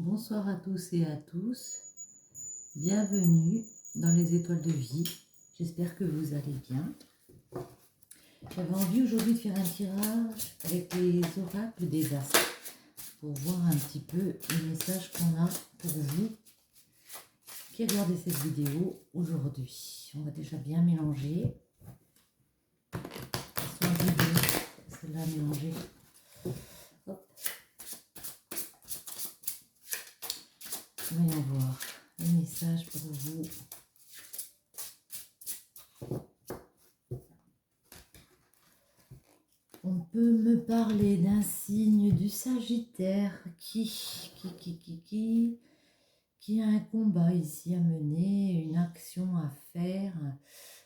Bonsoir à tous et à tous, bienvenue dans les étoiles de vie, j'espère que vous allez bien. J'avais envie aujourd'hui de faire un tirage avec les oracles des astres pour voir un petit peu les messages qu'on a pour vous qui regardez cette vidéo aujourd'hui. On va déjà bien mélanger, celle-là mélangée. Hop. Voyons voir les messages pour vous. On peut me parler d'un signe du Sagittaire qui a un combat ici à mener, une action à faire,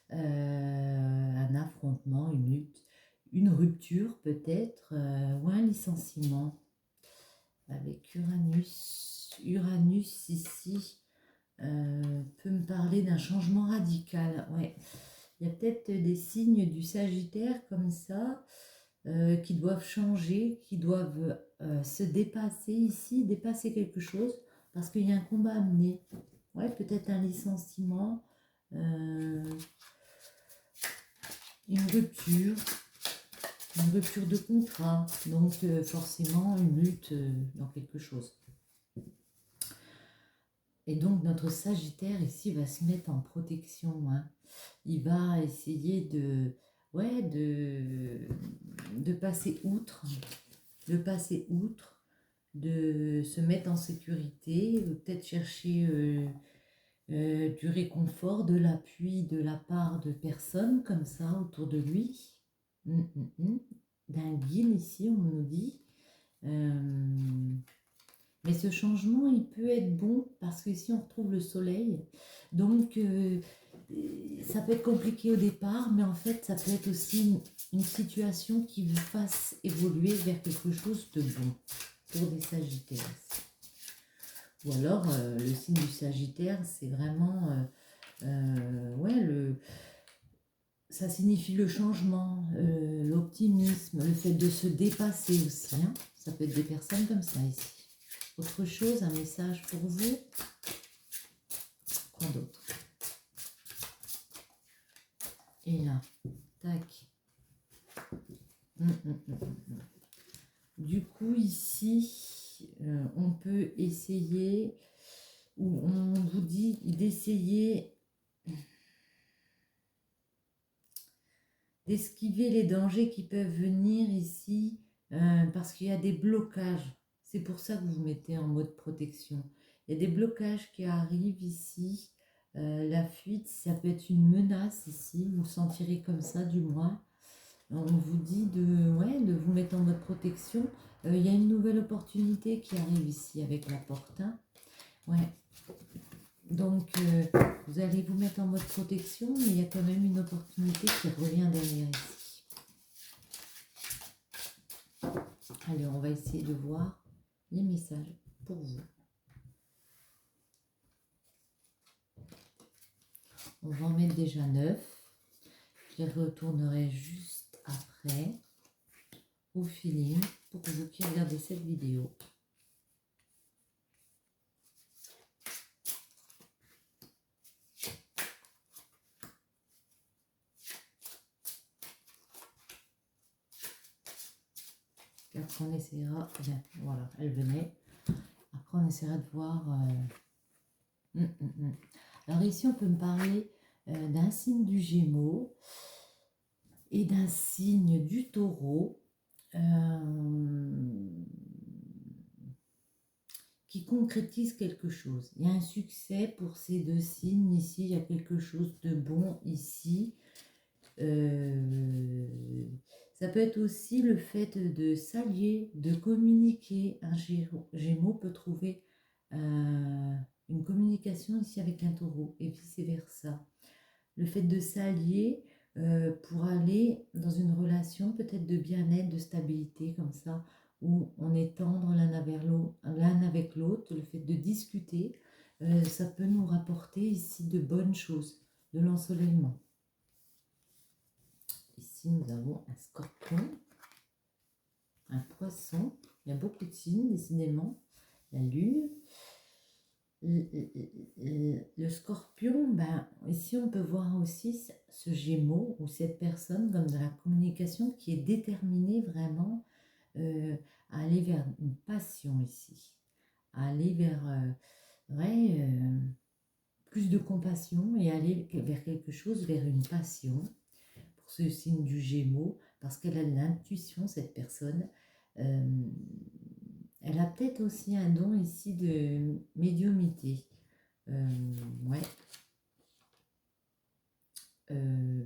un affrontement, une lutte, une rupture peut-être, ou un licenciement avec Uranus. Uranus ici peut me parler d'un changement radical. Ouais. Il y a peut-être des signes du Sagittaire comme ça qui doivent changer, qui doivent se dépasser ici, dépasser quelque chose, parce qu'il y a un combat à mener. Ouais, peut-être un licenciement, une rupture de contrat, donc forcément une lutte dans quelque chose. Et donc notre Sagittaire ici va se mettre en protection, hein. Il va essayer de passer outre, de se mettre en sécurité, peut-être chercher du réconfort, de l'appui de la part de personnes comme ça autour de lui. D'un guide ici, on nous dit. Mais ce changement, il peut être bon parce qu'ici, on retrouve le soleil. Donc, ça peut être compliqué au départ, mais en fait, ça peut être aussi une situation qui vous fasse évoluer vers quelque chose de bon pour des Sagittaires. Ou alors, le signe du Sagittaire, c'est vraiment... ça signifie le changement, l'optimisme, le fait de se dépasser aussi. Hein. Ça peut être des personnes comme ça ici. Autre chose, un message pour vous. Quoi d'autre? Et là, tac. Du coup, ici, on peut essayer, ou on vous dit d'essayer d'esquiver les dangers qui peuvent venir ici, parce qu'il y a des blocages. C'est pour ça que vous vous mettez en mode protection. Il y a des blocages qui arrivent ici. La fuite, ça peut être une menace ici. Vous le sentirez comme ça, du moins. On vous dit de vous mettre en mode protection. Il y a une nouvelle opportunité qui arrive ici avec la porte. Hein. Ouais. Donc, vous allez vous mettre en mode protection, mais il y a quand même une opportunité qui revient derrière ici. Allez, on va essayer de voir les messages pour vous. On va en mettre déjà 9. Je les retournerai juste après au feeling pour que vous qui regardez cette vidéo. Et après, on essaiera. Bien, voilà, elle venait. Après, on essaiera de voir. Alors, ici, on peut me parler d'un signe du Gémeaux et d'un signe du Taureau qui concrétise quelque chose. Il y a un succès pour ces deux signes ici. Il y a quelque chose de bon ici. Ça peut être aussi le fait de s'allier, de communiquer. Un Gémeaux peut trouver une communication ici avec un Taureau et vice versa. Le fait de s'allier pour aller dans une relation peut-être de bien-être, de stabilité comme ça, où on est tendre l'un avec l'autre. Le fait de discuter, ça peut nous rapporter ici de bonnes choses, de l'ensoleillement. Ici, nous avons un scorpion, un poisson. Il y a beaucoup de signes, décidément. La lune, le scorpion, ben, ici on peut voir aussi ce gémeau ou cette personne comme de la communication qui est déterminée vraiment à aller vers une passion ici, à aller vers ouais, plus de compassion et aller vers quelque chose, vers une passion pour ce signe du Gémeaux, parce qu'elle a de l'intuition, cette personne. Euh, Elle a peut-être aussi un don ici de médiumité. Ouais. Euh,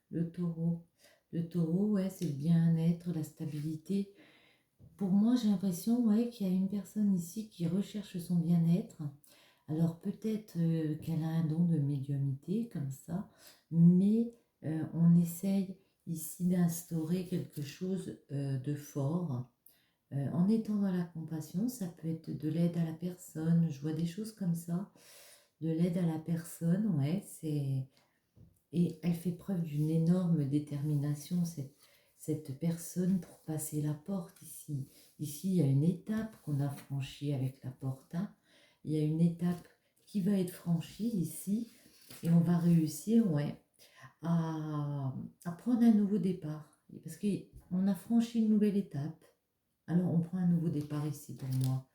le taureau. Le taureau, ouais, c'est le bien-être, la stabilité. Pour moi, j'ai l'impression, ouais, qu'il y a une personne ici qui recherche son bien-être. Alors peut-être qu'elle a un don de médiumnité comme ça, mais on essaye ici d'instaurer quelque chose de fort. En étant dans la compassion, ça peut être de l'aide à la personne. Je vois des choses comme ça, de l'aide à la personne, ouais, c'est... Et elle fait preuve d'une énorme détermination, cette personne, pour passer la porte ici. Ici, il y a une étape qu'on a franchie avec la porte, hein. Il y a une étape qui va être franchie ici, et on va réussir, ouais, à prendre un nouveau départ. Parce qu'on a franchi une nouvelle étape, alors on prend un nouveau départ ici pour moi.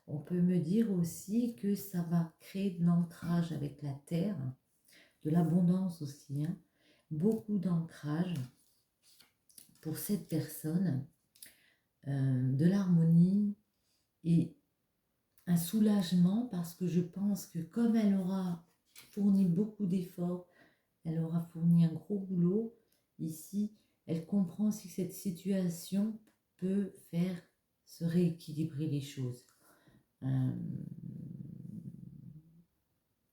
On peut me dire aussi que ça va créer de l'ancrage avec la terre, de l'abondance aussi, hein. Beaucoup d'ancrage pour cette personne, de l'harmonie et un soulagement, parce que je pense que comme elle aura fourni beaucoup d'efforts, elle aura fourni un gros boulot ici, elle comprend aussi que cette situation peut faire se rééquilibrer les choses. Euh,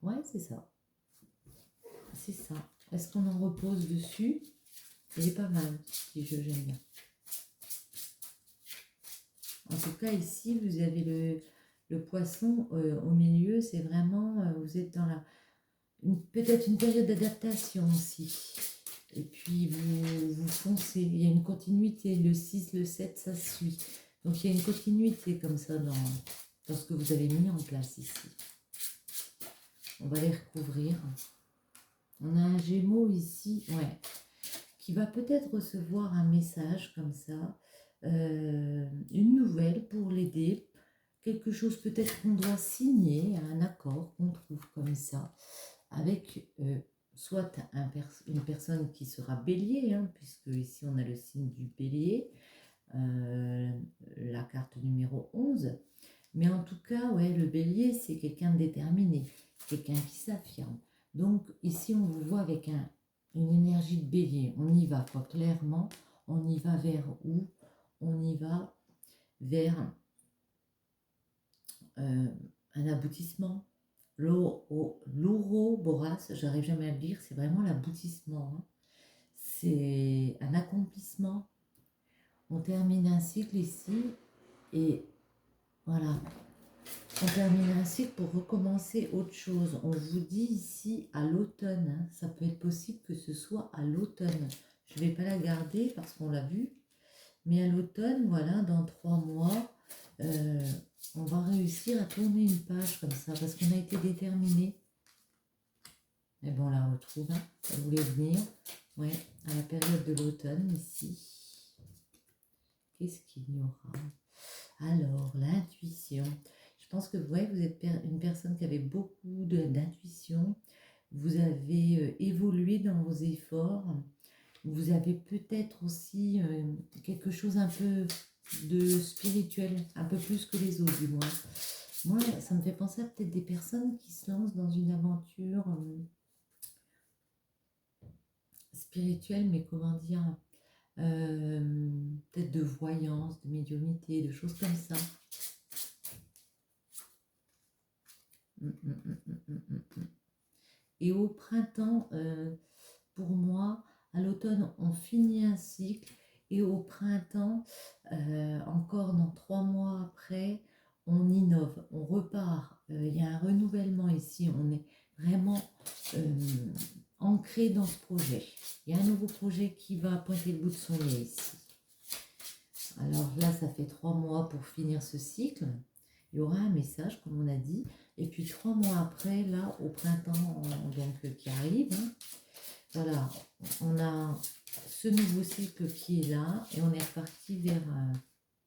ouais, c'est ça. C'est ça. Est-ce qu'on en repose dessus? Il est pas mal, si je j'aime bien. En tout cas, ici, vous avez le poisson au milieu. C'est vraiment, vous êtes dans peut-être une période d'adaptation aussi. Et puis, vous foncez. Il y a une continuité. Le 6, le 7, ça suit. Donc, il y a une continuité comme ça dans ce que vous avez mis en place ici. On va les recouvrir. On a un Gémeaux ici, ouais, qui va peut-être recevoir un message comme ça, une nouvelle pour l'aider, quelque chose peut-être qu'on doit signer, un accord qu'on trouve comme ça, avec soit une personne qui sera bélier, hein, puisque ici on a le signe du bélier, la carte numéro 11, mais en tout cas, ouais, le bélier, c'est quelqu'un de déterminé, quelqu'un qui s'affirme. Donc ici, on vous voit avec une énergie de bélier. On y va, quoi, clairement. On y va vers où? On y va vers un aboutissement. L'ouroboros, j'arrive jamais à le dire, c'est vraiment l'aboutissement, hein. C'est un accomplissement. On termine un cycle ici et voilà. On termine un cycle pour recommencer autre chose. On vous dit ici à l'automne, hein. Ça peut être possible que ce soit à l'automne. Je ne vais pas la garder parce qu'on l'a vu. Mais à l'automne, voilà, dans 3 mois, on va réussir à tourner une page comme ça parce qu'on a été déterminé. Mais bon, on la retrouve, hein. Ça voulait venir. Ouais, à la période de l'automne ici. Qu'est-ce qu'il y aura? Alors, l'intuition. Je pense que ouais, vous êtes une personne qui avait beaucoup d'intuition. Vous avez évolué dans vos efforts. Vous avez peut-être aussi quelque chose un peu de spirituel, un peu plus que les autres du moins. Moi, ça me fait penser à peut-être des personnes qui se lancent dans une aventure spirituelle, mais comment dire, peut-être de voyance, de médiumnité, de choses comme ça. Et au printemps, pour moi, à l'automne, on finit un cycle. Et au printemps, encore dans 3 mois après, on innove, on repart. Il y a un renouvellement ici. On est vraiment ancré dans ce projet. Il y a un nouveau projet qui va pointer le bout de son nez ici. Alors là, ça fait 3 mois pour finir ce cycle. il y aura un message, comme on a dit. Et puis 3 mois après, là, au printemps donc, qui arrive, hein, voilà, on a ce nouveau cycle qui est là et on est reparti vers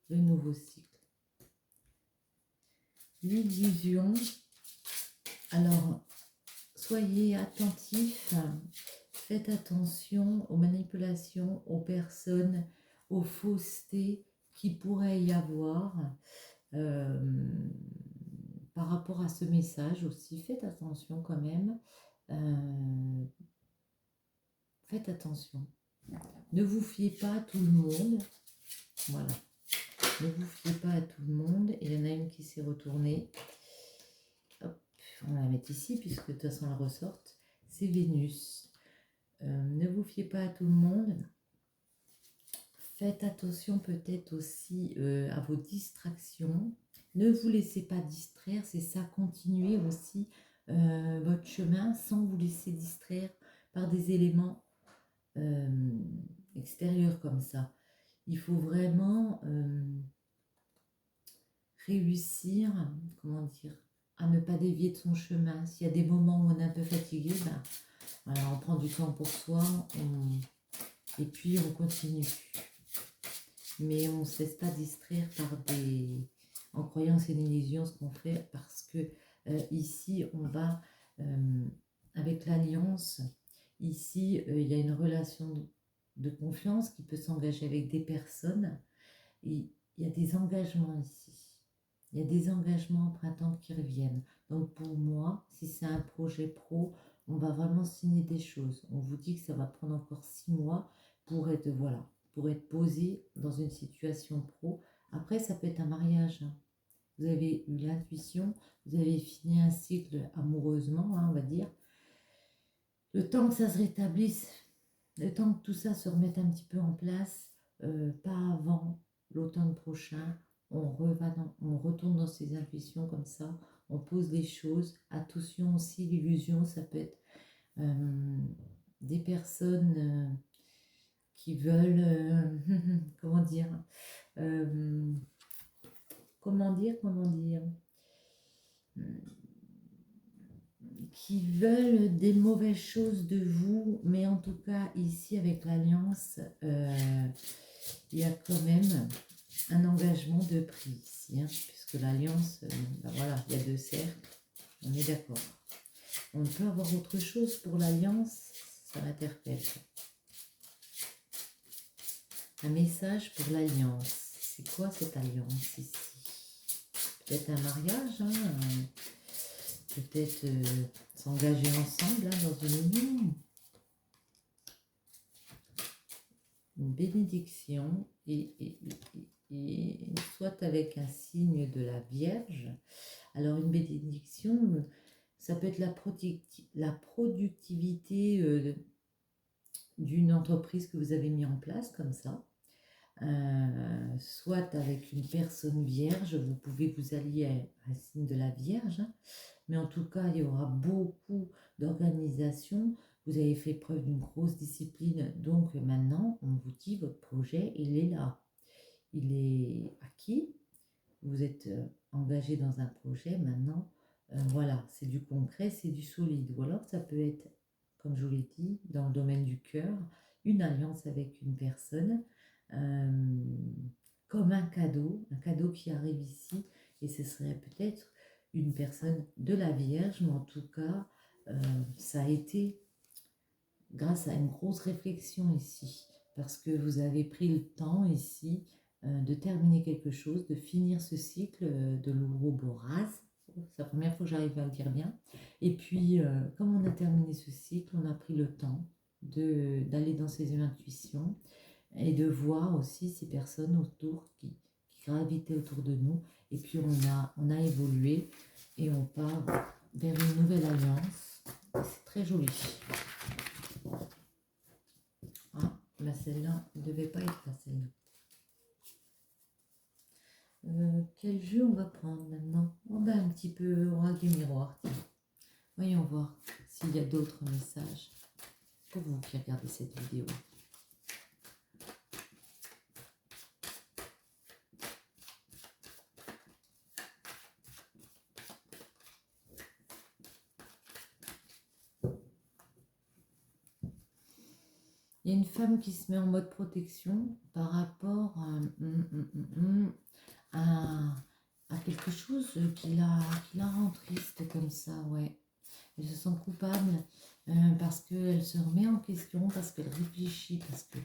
le nouveau cycle. L'illusion, alors soyez attentifs, faites attention aux manipulations, aux personnes, aux faussetés qui pourrait y avoir par rapport à ce message aussi. Faites attention quand même. Faites attention. Ne vous fiez pas à tout le monde. Voilà. Ne vous fiez pas à tout le monde. Il y en a une qui s'est retournée. Hop, on va la mettre ici puisque de toute façon elle ressorte. C'est Vénus. Ne vous fiez pas à tout le monde. Faites attention peut-être aussi à vos distractions. Ne vous laissez pas distraire, c'est ça, continuez aussi votre chemin sans vous laisser distraire par des éléments extérieurs comme ça. Il faut vraiment réussir, comment dire, à ne pas dévier de son chemin. S'il y a des moments où on est un peu fatigué, ben, voilà, on prend du temps pour soi et puis on continue. Mais on ne se laisse pas distraire par des... en croyant c'est une illusion ce qu'on fait, parce que ici on va avec l'alliance, ici il y a une relation de confiance qui peut s'engager avec des personnes, et il y a des engagements ici, il y a des engagements en printemps qui reviennent. Donc pour moi, si c'est un projet pro, on va vraiment signer des choses. On vous dit que ça va prendre encore 6 mois pour être, voilà, pour être posé dans une situation pro. Après, ça peut être un mariage. Vous avez eu l'intuition, vous avez fini un cycle amoureusement, hein, on va dire. Le temps que ça se rétablisse, le temps que tout ça se remette un petit peu en place, pas avant l'automne prochain, on retourne dans ses intuitions comme ça, on pose les choses. Attention aussi, l'illusion, ça peut être des personnes qui veulent, comment dire, qui veulent des mauvaises choses de vous, mais en tout cas ici avec l'alliance, il y a quand même un engagement de prix ici, hein, puisque l'alliance, ben voilà, il y a 2 cercles, on est d'accord. On peut avoir autre chose pour l'alliance, ça m'interpelle. Un message pour l'alliance. C'est quoi cette alliance ici? Peut-être un mariage, hein, peut-être s'engager ensemble hein, dans une union. Une bénédiction et soit avec un signe de la Vierge. Alors une bénédiction, ça peut être la productivité d'une entreprise que vous avez mis en place comme ça. Soit avec une personne vierge, vous pouvez vous allier à un signe de la Vierge, hein, mais en tout cas il y aura beaucoup d'organisation. Vous avez fait preuve d'une grosse discipline, donc maintenant on vous dit votre projet il est là, il est acquis, vous êtes engagé dans un projet maintenant, voilà, c'est du concret, c'est du solide, ou alors ça peut être, comme je vous l'ai dit, dans le domaine du cœur, une alliance avec une personne, comme un cadeau qui arrive ici, et ce serait peut-être une personne de la Vierge, mais en tout cas, ça a été grâce à une grosse réflexion ici, parce que vous avez pris le temps ici de terminer quelque chose, de finir ce cycle de l'Ouroboros. C'est la première fois que j'arrive à le dire bien. Et puis, comme on a terminé ce cycle, on a pris le temps d'aller dans ses intuitions et de voir aussi ces personnes autour qui gravitaient autour de nous. Et puis, on a évolué et on part vers une nouvelle alliance. C'est très joli. Ah, là, celle-là ne devait pas être là, celle-là. Quel jeu on va prendre maintenant? Oh ben, un petit peu oracle du miroir. Tiens. Voyons voir s'il y a d'autres messages pour vous qui regardez cette vidéo. Il y a une femme qui se met en mode protection par rapport à, à quelque chose qui la rend triste comme ça, ouais. Elle se sent coupable parce qu'elle se remet en question, parce qu'elle réfléchit, parce que...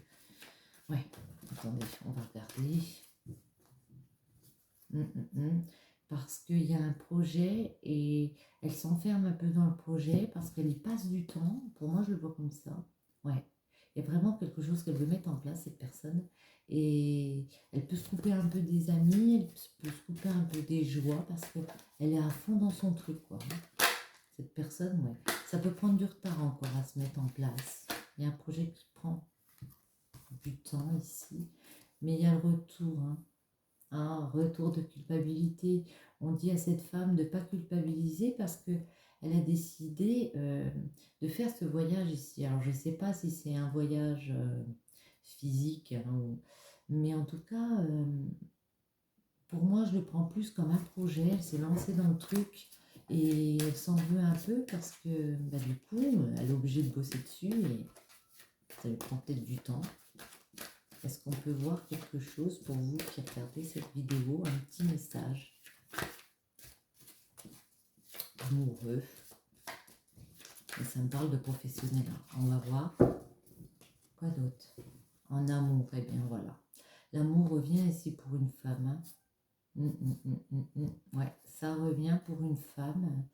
Ouais, attendez, on va regarder. Parce qu'il y a un projet et elle s'enferme un peu dans le projet parce qu'elle y passe du temps. Pour moi, je le vois comme ça. Ouais. Il y a vraiment quelque chose qu'elle veut mettre en place, cette personne. Et elle peut se couper un peu des amis, elle peut se couper un peu des joies parce qu'elle est à fond dans son truc, quoi. Cette personne, ouais. Ça peut prendre du retard encore à se mettre en place. Il y a un projet qui prend du temps ici. Mais il y a le retour, hein. Un retour de culpabilité. On dit à cette femme de ne pas culpabiliser parce que elle a décidé de faire ce voyage ici. Alors je ne sais pas si c'est un voyage physique, hein, mais en tout cas, pour moi, je le prends plus comme un projet. Elle s'est lancée dans le truc et elle s'en veut un peu parce que bah, du coup, elle est obligée de bosser dessus et ça lui prend peut-être du temps. Est-ce qu'on peut voir quelque chose pour vous qui regardez cette vidéo, un petit message amoureux? Et ça me parle de professionnel. On va voir. Quoi d'autre? En amour, eh bien voilà. L'amour revient ici pour une femme. Hein. Ouais, ça revient pour une femme.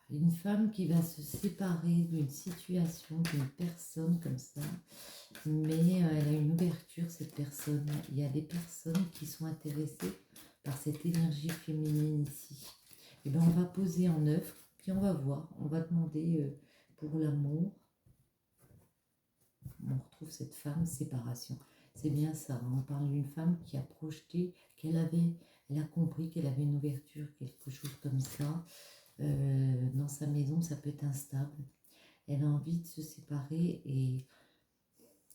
Une femme qui va se séparer d'une situation, d'une personne comme ça. Mais elle a une ouverture, cette personne. Il y a des personnes qui sont intéressées par cette énergie féminine ici. Et bien on va poser en œuvre, puis on va voir. On va demander pour l'amour. On retrouve cette femme, séparation. C'est bien ça, hein. On parle d'une femme qui a projeté, elle a compris qu'elle avait une ouverture, quelque chose comme ça. Dans sa maison, ça peut être instable. Elle a envie de se séparer et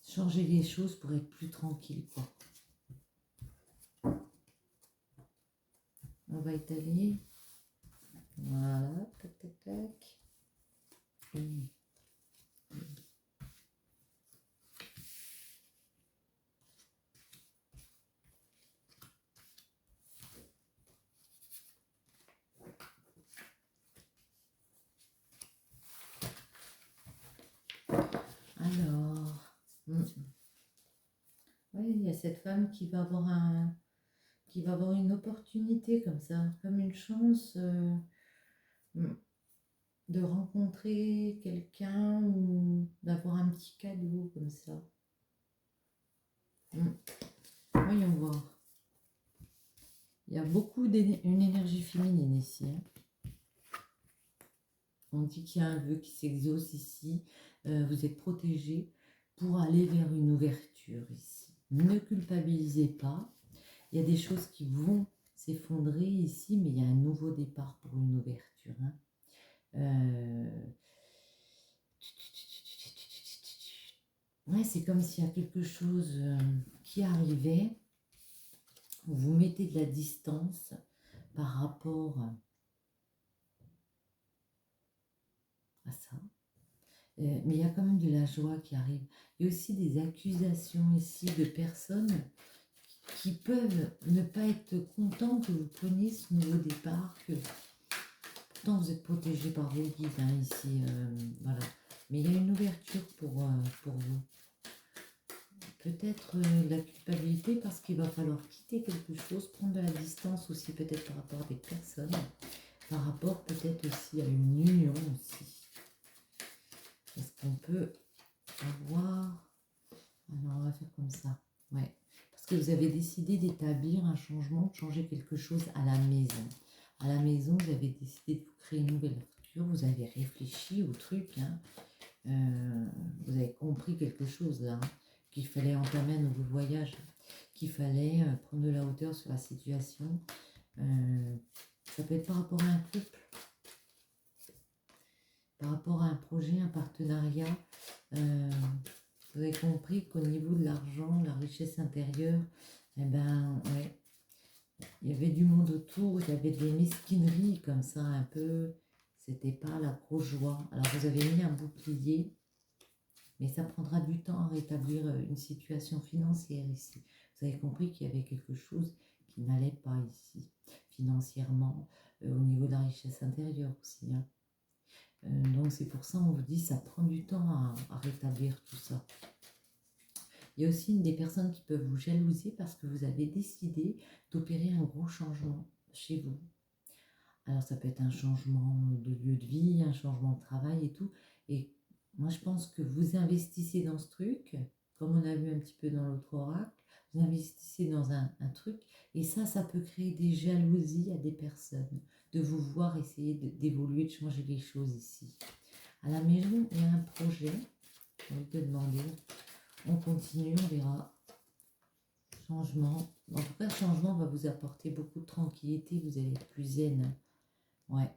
changer les choses pour être plus tranquille, quoi. On va étaler. Voilà, tac, tac, tac. Alors, oui, il y a cette femme qui va avoir une opportunité comme ça, comme une chance de rencontrer quelqu'un ou d'avoir un petit cadeau comme ça. Voyons voir. Il y a beaucoup une énergie féminine ici. Hein. On dit qu'il y a un vœu qui s'exauce ici. Vous êtes protégé pour aller vers une ouverture ici. Ne culpabilisez pas. Il y a des choses qui vont s'effondrer ici, mais il y a un nouveau départ pour une ouverture. Hein. Ouais, c'est comme s'il y a quelque chose qui arrivait. Vous mettez de la distance par rapport à ça. Mais il y a quand même de la joie qui arrive. Il y a aussi des accusations ici de personnes qui peuvent ne pas être contents que vous preniez ce nouveau départ, que pourtant vous êtes protégé par vos guides hein, ici, voilà. Mais il y a une ouverture pour vous. Peut-être la culpabilité parce qu'il va falloir quitter quelque chose, prendre de la distance aussi peut-être par rapport à des personnes, par rapport peut-être aussi à une union aussi. Est-ce qu'on peut avoir... Alors on va faire comme ça, ouais. Parce que vous avez décidé d'établir un changement, de changer quelque chose à la maison. À la maison, vous avez décidé de vous créer une nouvelle aventure, vous avez réfléchi au truc, hein. Vous avez compris quelque chose là, hein, qu'il fallait entamer un nouveau voyage, qu'il fallait prendre de la hauteur sur la situation. Ça peut être par rapport à un couple, par rapport à un projet, un partenariat. Vous avez compris qu'au niveau de l'argent, la richesse intérieure, eh ben, ouais, il y avait du monde autour, il y avait des mesquineries comme ça un peu. C'était pas la grosse joie. Alors vous avez mis un bouclier. mais ça prendra du temps à rétablir une situation financière ici. Vous avez compris qu'il y avait quelque chose qui n'allait pas ici, financièrement, au niveau de la richesse intérieure aussi, hein. Donc c'est pour ça on vous dit ça prend du temps à rétablir tout ça. Il y a aussi des personnes qui peuvent vous jalouser parce que vous avez décidé d'opérer un gros changement chez vous. Alors ça peut être un changement de lieu de vie, un changement de travail et tout. Et moi je pense que vous investissez dans ce truc, comme on a vu un petit peu dans l'autre oracle, vous investissez dans un truc et ça peut créer des jalousies à des personnes, de vous voir essayer d'évoluer, de changer les choses ici. À la maison, il y a un projet, j'ai envie de te demander, on continue, on verra. Changement. En tout cas, le changement va vous apporter beaucoup de tranquillité, vous allez être plus zen. Ouais.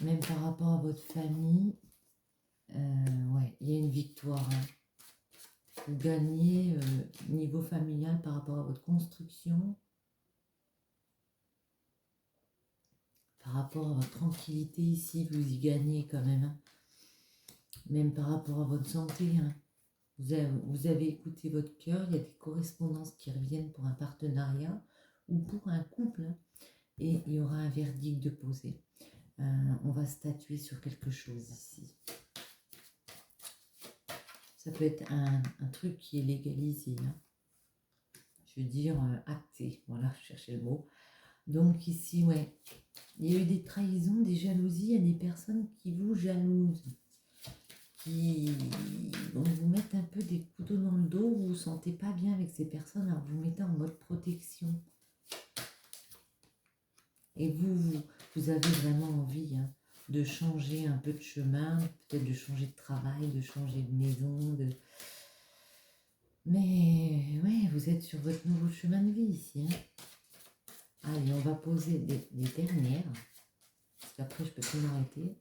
Même par rapport à votre famille, ouais, il y a une victoire, hein. Vous gagnez niveau familial par rapport à votre construction, par rapport à votre tranquillité ici, vous y gagnez quand même, hein. Même par rapport à votre santé, hein. Vous avez écouté votre cœur, il y a des correspondances qui reviennent pour un partenariat ou pour un couple, hein, et il y aura un verdict de posé. On va statuer sur quelque chose ici. Ça peut être un truc qui est légalisé, hein. Je veux dire acté, voilà, je cherchais le mot. Donc ici, ouais, il y a eu des trahisons, des jalousies, il y a des personnes qui vous jalousent, qui vont vous mettre un peu des couteaux dans le dos, vous ne vous sentez pas bien avec ces personnes, alors vous mettez en mode protection. Et vous avez vraiment envie, hein, de changer un peu de chemin, peut-être de changer de travail, de changer de maison, mais ouais, vous êtes sur votre nouveau chemin de vie ici, hein. Allez, on va poser les dernières, parce qu'après je peux plus m'arrêter.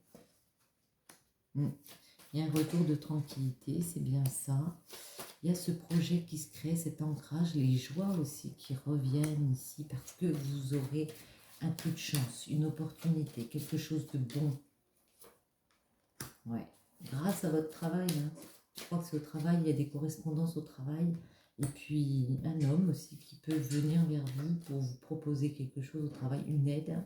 Il y a un retour de tranquillité, c'est bien ça. Il y a ce projet qui se crée, cet ancrage, les joies aussi qui reviennent ici, parce que vous aurez un coup de chance, une opportunité, quelque chose de bon. Ouais, grâce à votre travail, hein. Je crois que c'est au travail, il y a des correspondances au travail. Et puis un homme aussi qui peut venir vers vous pour vous proposer quelque chose au travail, une aide.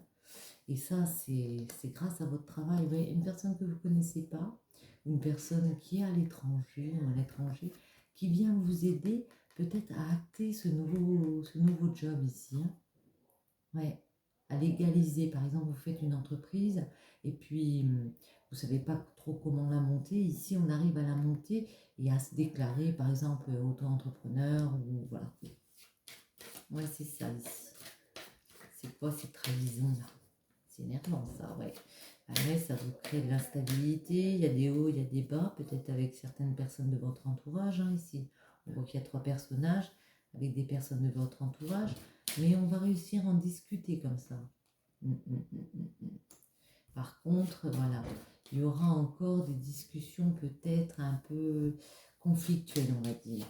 Et ça, c'est grâce à votre travail. Ouais, une personne que vous ne connaissez pas, une personne qui est à l'étranger, qui vient vous aider peut-être à acter ce nouveau job ici, hein. Ouais, à légaliser. Par exemple, vous faites une entreprise et puis vous ne savez pas trop comment la monter. Ici, on arrive à la monter et à se déclarer, par exemple, auto-entrepreneur ou voilà. Ouais, c'est ça ici. C'est quoi ces trahisons-là? C'est énervant ça, ouais. Ouais, ça vous crée de l'instabilité, il y a des hauts, il y a des bas, peut-être avec certaines personnes de votre entourage, hein, ici. On voit qu'il y a 3 personnages avec des personnes de votre entourage, mais on va réussir à en discuter comme ça. Par contre, voilà, il y aura encore des discussions peut-être un peu conflictuelles, on va dire.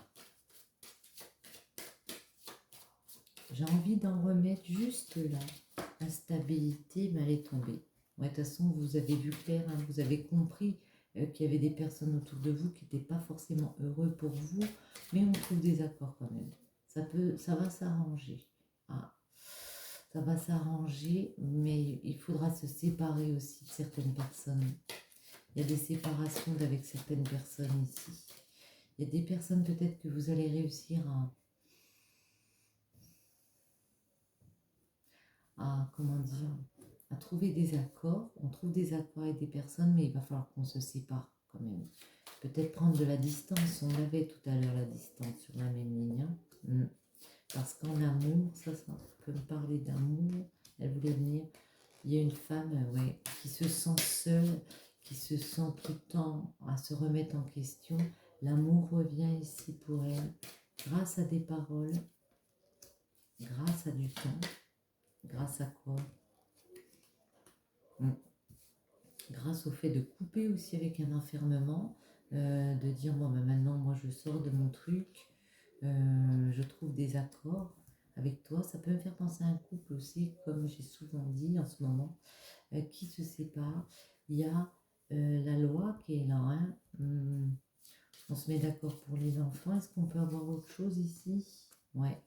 J'ai envie d'en remettre juste là. Instabilité, mais elle est tombée. Ouais, de toute façon, vous avez vu clair, hein, vous avez compris qu'il y avait des personnes autour de vous qui n'étaient pas forcément heureux pour vous, mais on trouve des accords quand même. Ça va s'arranger. Ah, ça va s'arranger, mais il faudra se séparer aussi de certaines personnes. Il y a des séparations avec certaines personnes ici. Il y a des personnes peut-être que vous allez réussir comment dire, à trouver des accords. On trouve des accords avec des personnes, mais il va falloir qu'on se sépare quand même. Peut-être prendre de la distance. On avait tout à l'heure la distance sur la même ligne, hein. Parce qu'en amour, ça peut me parler d'amour. Elle voulait venir. Il y a une femme, ouais, qui se sent seule, qui se sent tout le temps à se remettre en question. L'amour revient ici pour elle, grâce à des paroles, grâce à du temps. Grâce à quoi? Grâce au fait de couper aussi avec un enfermement, de dire bon ben maintenant moi je sors de mon truc, je trouve des accords avec toi. Ça peut me faire penser à un couple aussi, comme j'ai souvent dit en ce moment, qui se sépare. Il y a la loi qui est là. Hein. On se met d'accord pour les enfants. Est-ce qu'on peut avoir autre chose ici? Ouais.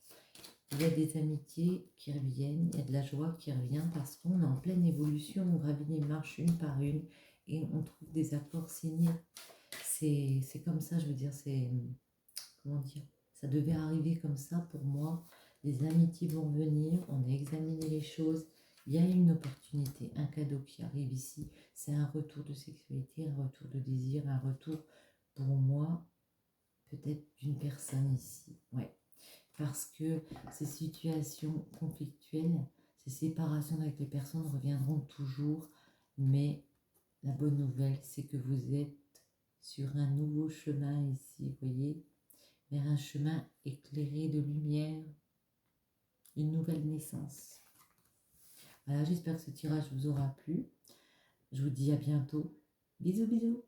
Il y a des amitiés qui reviennent, il y a de la joie qui revient parce qu'on est en pleine évolution, on gravit les marches une par une et on trouve des accords signés. C'est comme ça, je veux dire, c'est... Comment dire? Ça devait arriver comme ça pour moi. Les amitiés vont venir, on a examiné les choses, il y a une opportunité, un cadeau qui arrive ici. C'est un retour de sexualité, un retour de désir, un retour pour moi, peut-être d'une personne ici. Ouais. Parce que ces situations conflictuelles, ces séparations avec les personnes reviendront toujours, mais la bonne nouvelle, c'est que vous êtes sur un nouveau chemin ici, vous voyez, vers un chemin éclairé de lumière, une nouvelle naissance. Voilà, j'espère que ce tirage vous aura plu. Je vous dis à bientôt. Bisous, bisous.